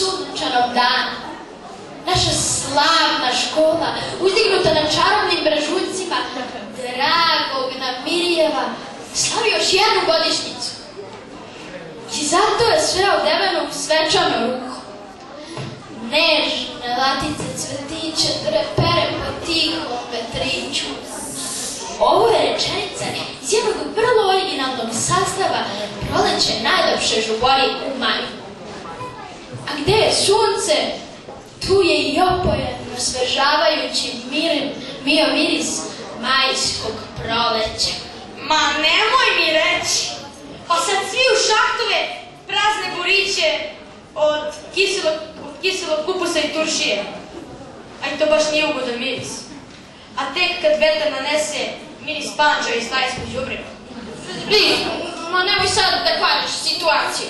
sunčanom danu. Naša slavna škola, uzdignuta na čarobnim brežuljcima dragog Namirijeva, slavi još jednu godišnjicu. I zato je sve odeveno u svečanu ruku. Nežne latice cvetiće trepere po tihom vetriću. Ovo je rečenica iz jednog vrlo originalnog sastava Proleće najlepše žubori u maju. A gde je sunce, tu je i opojen, osvežavajući miris majskog proleća. Ma nemoj mi reći, pa sad svi u šahtove prazne boriće od kiselog kupusa i turšije. A i to baš nije ugodan miris. A tek kad vetar nanese miris panđa i stajskog đubriva. Ma nemoj sad da kvariš situaciju.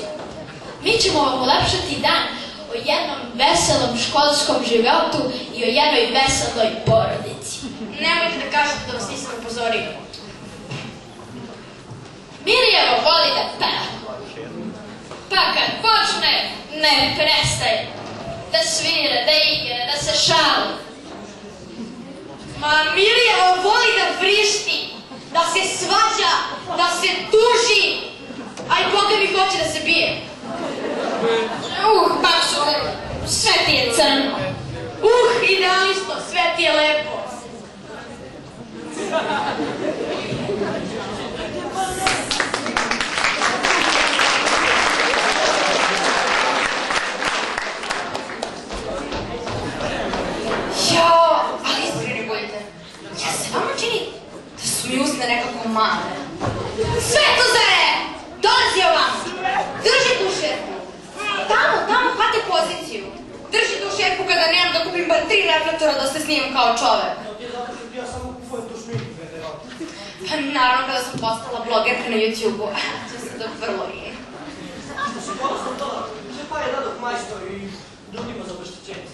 Mi ćemo vam ulepšati dan o jednom veselom školskom životu i o jednoj veseloj porodici. Nemojte da kažete da vas nisam upozorio. Mirjevo voli da peva. Pa kad počne, ne prestaje. Da svira, da igra, da se šali. Ma Mirjevo voli da vrišti, da se svađa, da se tuži, a i Boga mi hoće da se bije. Bakšo, sve ti je crno. Idealisto, sve ti je lepo. Jao, ali iskreni budite. Ja se vama čini da su mi usne nekako male. Svetozare! Dolazi ovam! Drži tu šerpu! Tamo, hvate poziciju. Drži tu šerpu kada nemam da kupim bar 3 reflektora da se snimam kao čovek. Ja samo kupujem tu šminku, verovatno. Pa naravno kada sam postala blogerka na YouTube-u. To se da vrlo je. Što si ponosno to, že pa je dadok majstor i ljudima za obeštećenje.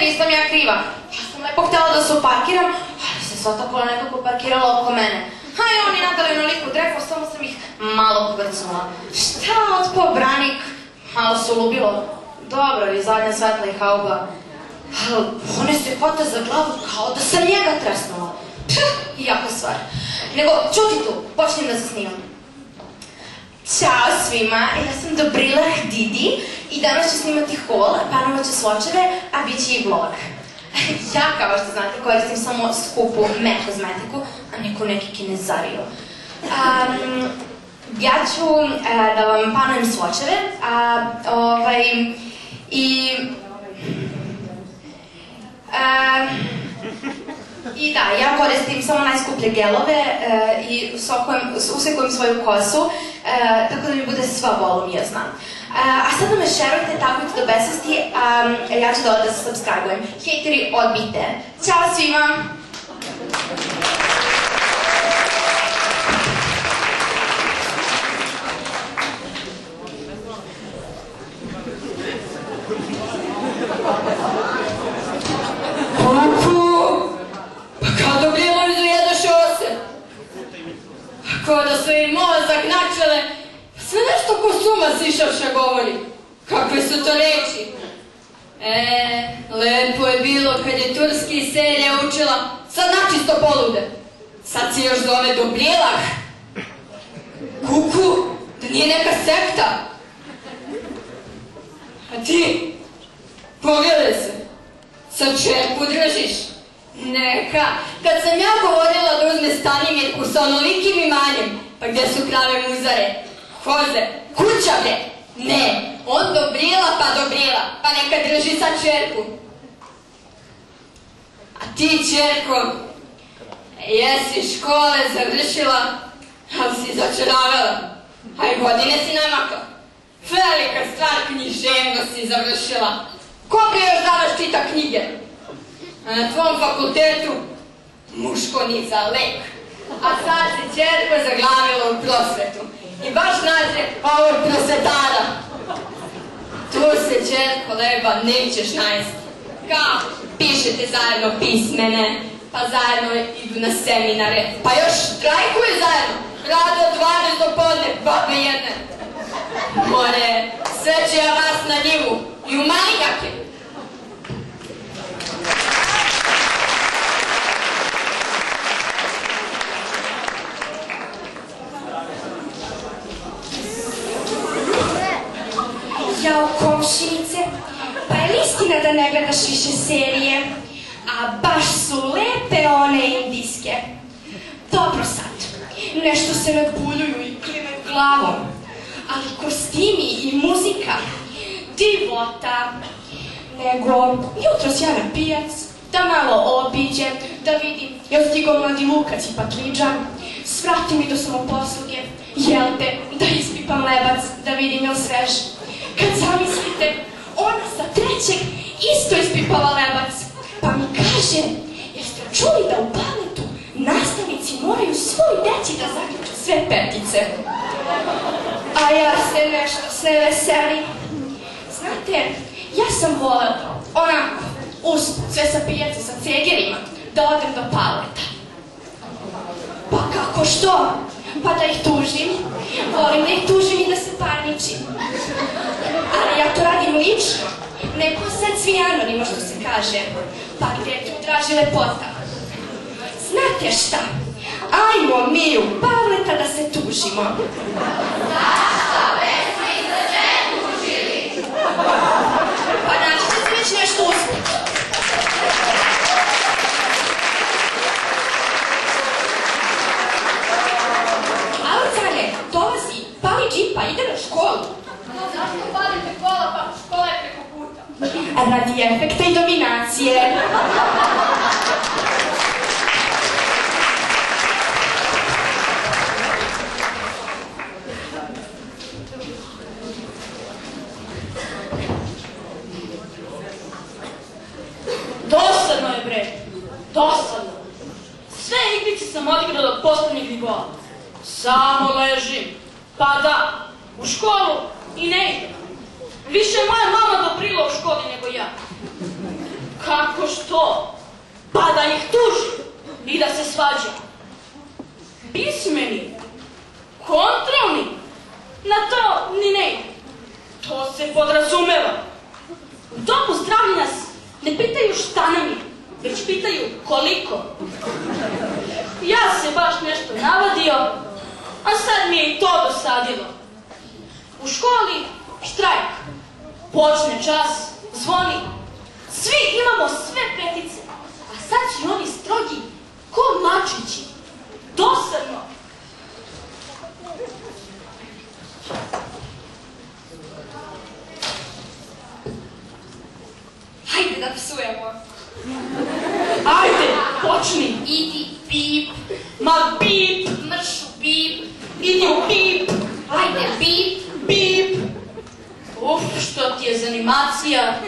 Nisam ja kriva. Ja sam lepo htjela da se uparkiram, ali se sva ta kola nekako parkirala oko mene. A i oni nadali onoliko drevo, samo sam ih malo povrcnula. Šta otpo branik? Malo se ulubilo. Dobro, i zadnja svetla i hauba. Ali one se hvata za glavu kao da sam njega tresnula. Jaka stvar. Nego, čuti tu, počnem da se snimam. Ćao svima, ja sam Dobrila Didi i danas ću snimati haul, panovaću svočeve, a bit će i vlog. Ja, kao što znate, koristim samo skupu kozmetiku, a neku neki kinezario. Ja ću da vam panujem svočeve, I da, ja koristim samo najskuplje gelove i usekujem svoju kosu, tako da mi bude sva volumijazna. A sad da me šerujte, takujte do besvesti, ja ću da se subscribe-ujem. Hejteri, odbijte. Ćao svima! Kao da su im mozak načele, sve nešto ko suma sišavša govori. Kakve su to reči? Lepo je bilo kad je turski serija učila, sad načisto polude. Sad se još zove Dobrilah. Kuku, da nije neka sekta. A ti, pogledaj se, sad čerku držiš. Neka, kad sam ja govorila da uzme Stanimirku sa onolikim imanjem, pa gdje su krave muzare, koze, kućave, ne, on Dobrila, pa neka drži sad čerku. A ti, čerko, jesi škole završila, ali si začaravala, a i godine si namakla. Velika stvar, književnost si završila. Ko bi još danas čita knjige? A na tvom fakultetu muškonica, lek. A sad se čerko zaglavila u prosvetu. I baš nađe ovog prosvetara. Tu se, čerko leba, nećeš najesti. Kao, pišete zajedno pismene, pa zajedno idu na seminare, pa još štrajkuju zajedno. Rade od 12 do podne, babe jedne. More, sve ću ja vas na njivu, i u maligake. Jao, komšinice, pa je li istina da ne gledaš više serije? A baš su lepe one indijske. Dobro sad, nešto se nadbuljuju i klimaju glavom, ali kostimi i muzika, divota. Nego, jutros ja na pijac, da malo obiđem, da vidim jel stigao mladi Lukac i Patliđan, svratim mi do samoposluge, jel te, da ispipam lebac, da vidim jel svež. Kad zamislite, ona sa trećeg isto ispipala lebac, pa mi kaže, jeste čuli da u baletu nastavnici moraju svoj deci da zaključe sve petice? A ja se nešto sve veselim. Znate, ja sam volela, onako, usput, sve sa pijace, sa cegerima, da odem do paleta. Pa kako što? Pa da ih tužim. Volim da ih tužim i da se parničim. Ali ja to radim lično. Neko sad svi anonimo što se kaže. Pa gdje je tu draži lepota? Znate šta? Ajmo mi u Pavleta da se tužimo. Zašto već smo i za sve tužili? Pa naći će se već nešto usput. Alcane, dolazi, pali džipa, ide na školu. Zašto palite kola, pa škola je preko puta? Radi efekta i dominacije. Dosadno je, bre. Dosadno. Sve igrice sam odigrao do poslednjeg nivoa. Samo ležim. Pa da, u školu i ne idem. Više moja mama dobrila u školi nego ja. Kako što? Pa da ih tužim i da se svađam. Pismeni, kontrolni, na to ni ne idem. To se podrazumeva. U domu zdravlja nas ne pitaju šta nam je, već pitaju koliko. Ja se baš nešto navadio, a sad mi je i to dosadilo. U školi štrajk. Počne čas, zvoni. Svi imamo sve petice, a sad su oni strogi ko mačići. Dosadno. Hajde da psujemo. Ajde, počni. Idi, pip, Ma bip, mršu, pip, idi u pip, ajde, pip. bip. Uf, što ti je za animacija.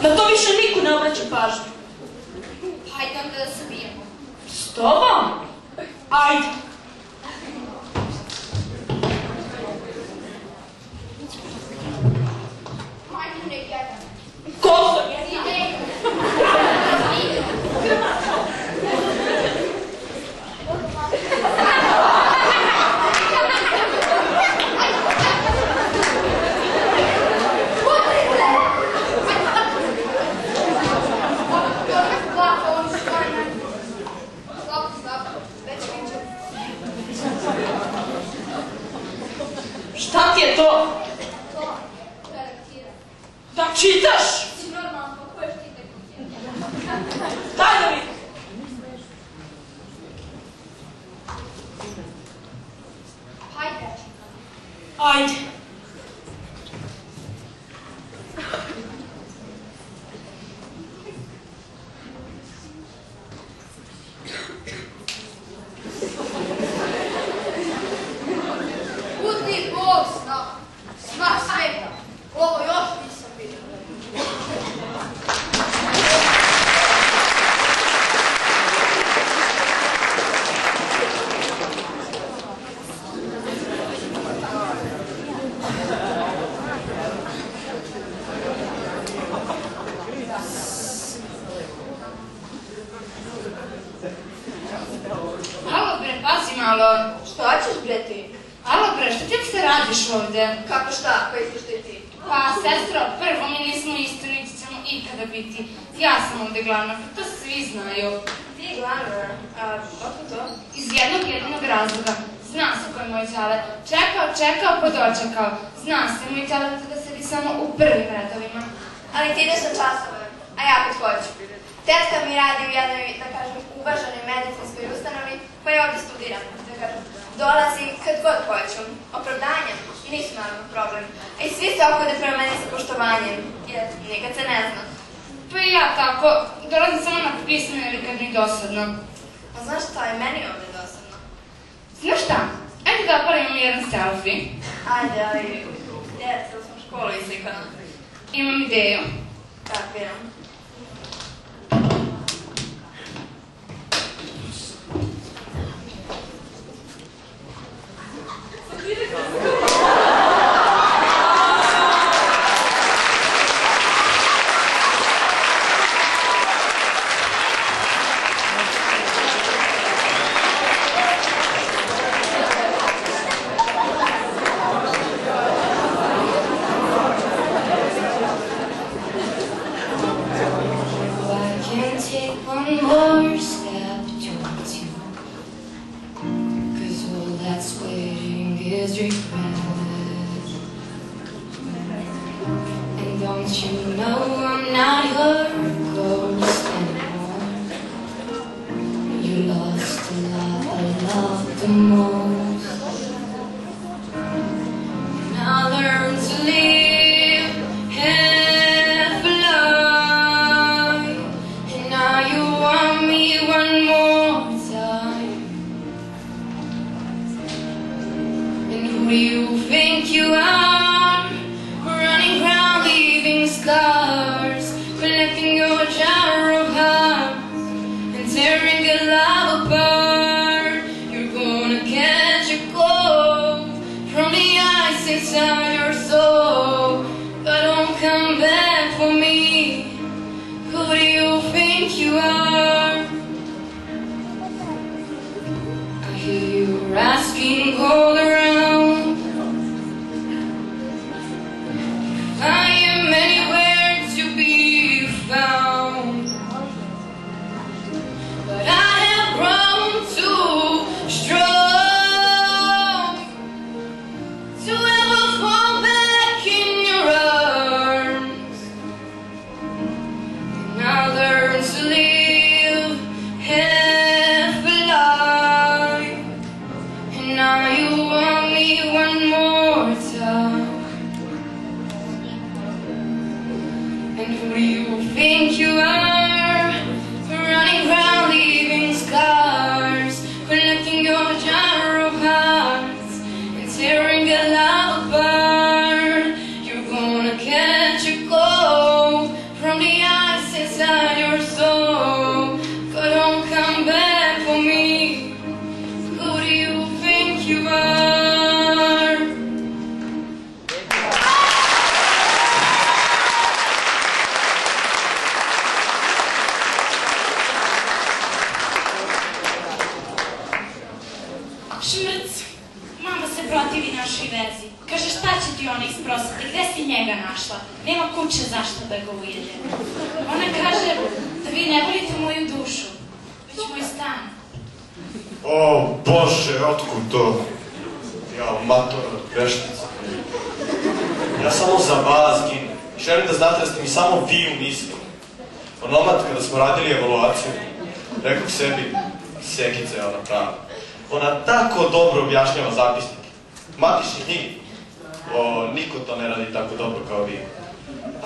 Na to više niko ne obraća pažnju. Hajde onda da se bijemo. S tobom? Ajde. Hajde, ne jedan. Kozo. Ide. Šta ti je to? To, redaktiram. Da čitaš? Si normalno, pa ko je štite kutije? Daj da vidim. Hajde. Ajde. Budni Bog zna, smak sveta, ovo još nisam vidio. Alo bre, pazi malo. Šta ćeš bre ti? Alo bre, šta ti se radiš ovde? Kako šta? Pa isto što i ti. Pa, sestro, prvo mi da biti. Ja sam ovde glavna, to svi znaju. Ti je glavna, kako to? Iz jednog jedinog razloga. Zna se ko je moj ćale. Čekao, pa dočekao. Zna se, moj ćale da sedi samo u prvim redovima. Ali ti ideš na časove, a ja opet hoću. Tetka mi radi u jednoj, da kažem, uvaženoj medicinskoj ustanovi, pa ja ovdje studiram, da kažem. Dolazi kad god hoću, opravdanjem i nisu naravno problem. A i svi se ophode prema meni sa poštovanjem, jer nikad se ne zna. Pa i ja tako, dolazim samo na pisane ili kad mi je dosadno. A znaš šta je meni ovdje dosadno? Znaš šta? Ajde da oparimo jedan selfie. Ajde, ali djeca sam u školu islikana. Imam ideju. Tak, vidim.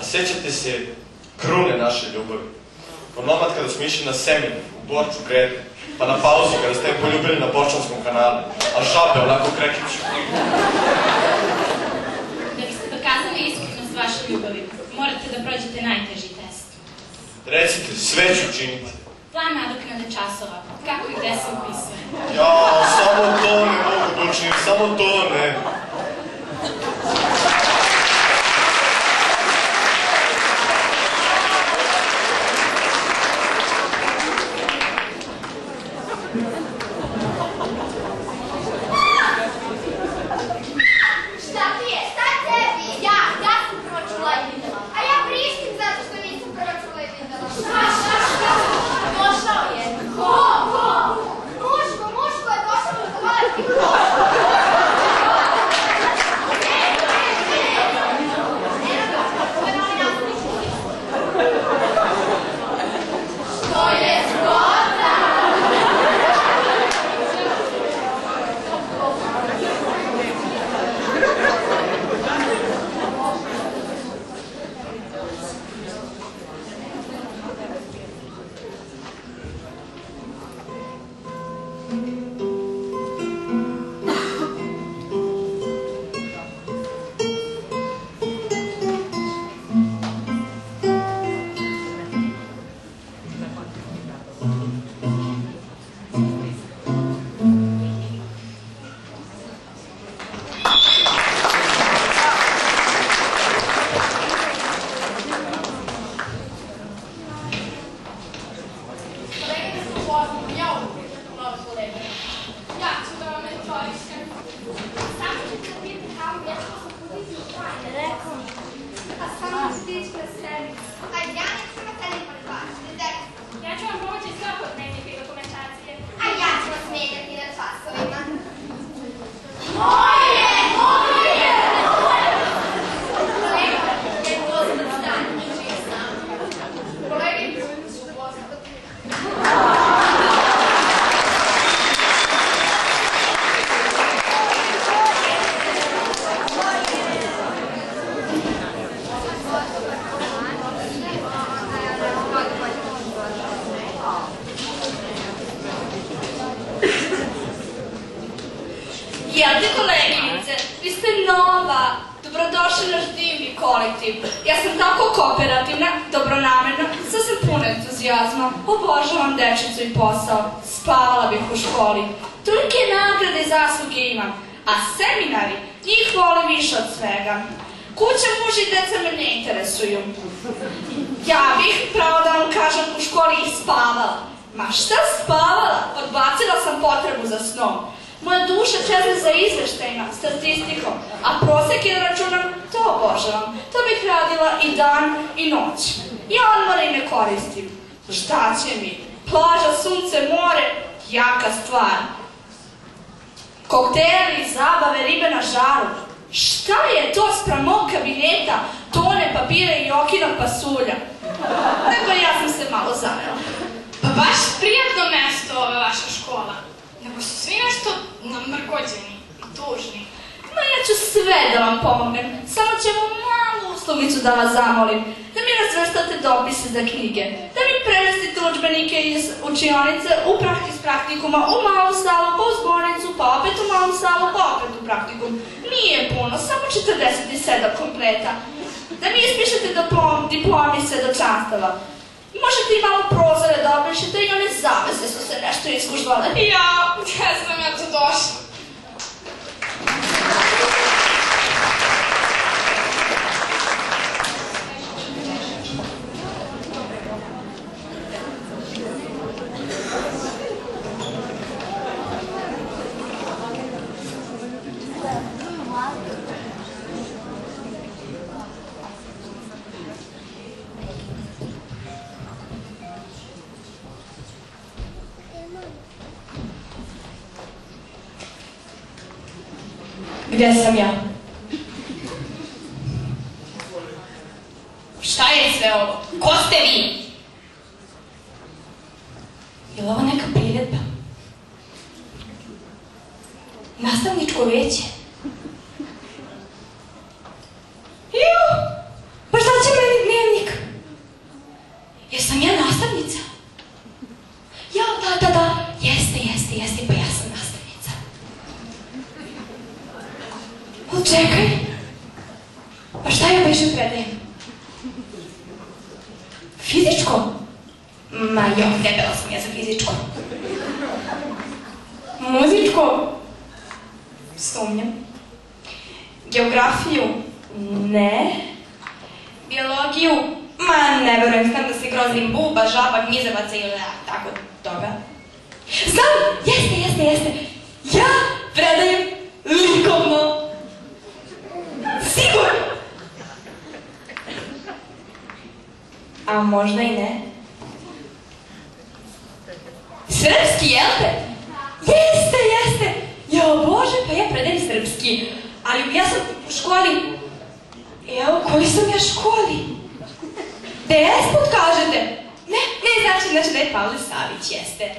Sećate se krune naše ljubavi. Onomad kada smo išli na semen u Borču grede, pa na pauzu kada ste poljubili na Borčanskom kanalu, a žabe onako krekiću. Da biste dokazali iskrenost vaše ljubavi, morate da prođete najteži test. Recite, sve ću činiti. Plan nadoknade časova, kako i gde se upisuje. Ja, samo to ne mogu da učinim, samo to ne. Šta ti je? Šta tebi? Ja sam prva čula imena. A ja vrištim zato što nisam prva čula kolektiv. Ja sam tako kooperativna, dobronamerna, sad sam puna entuzijazma. Obožavam dečicu i posao. Spavala bih u školi. Tolike nagrade i zasluge imam. A seminari, njih volim više od svega. Kuća, muž i deca me ne interesuju. Ja bih, pravo da vam kažem, u školi i spavala. Ma šta spavala? Odbacila sam potrebu za snom. Moja duša čezne za izveštajima, statistikom, a prosek je računam, to obožavam. To bih radila i dan i noć. Ja odmore i ne koristim. Šta će mi? Plaža, sunce, more, jaka stvar. Kokteli, zabave, ribe na žaru. Šta je to spram mog kabineta, tone papira i okinog pasulja? Nego ja sam se malo zanela. Pa baš prijatno mesto ova vaša škola. Nego su svi nešto namrgođeni i tužni. Ma ja ću sve da vam pomognem, samo ćemo malu uslovnicu da vas zamolim, da mi razvrstate dopise za knjige, da mi prevestite udžbenike iz učionice u praktikuma, u malu salu, pa u zbornicu, pa opet u malu salu, pa opet u praktikum. Nije puno, samo 47 kompleta. Da mi ispišete diplomi svedočanstava. Možete i malo prozore da obrišete i one zavese su se nešto iskužvale. Ja, gdje sam ja tu došla? Gdje sam ja? Šta je sve ovo? Ko ste vi? Je li ovo neka priredba? Nastavničko veće? Pa šta će meni dnevnik? Jesam ja nastavnica? Ja, da, jeste, pa ja sam nastavnica. Ali čekaj, pa šta ja više predajem? Fizičko? Ma jo, debela sam ja za fizičko. Muzičko? Sumnjam. Geografiju? Ne. Biologiju? Ma ne verujem, znam da se grozim buba, žaba, gmizevaca ili tako toga. Znam! Jeste! Ja predajem likovno. Sigurno! A možda i ne. Srpski, jel te? Jeste! Jo, Bože, pa ja predajem srpski. Ali ja sam u školi. Evo, koji sam ja školi? Despot kažete? Ne, znači da je Pavle Savić, jeste.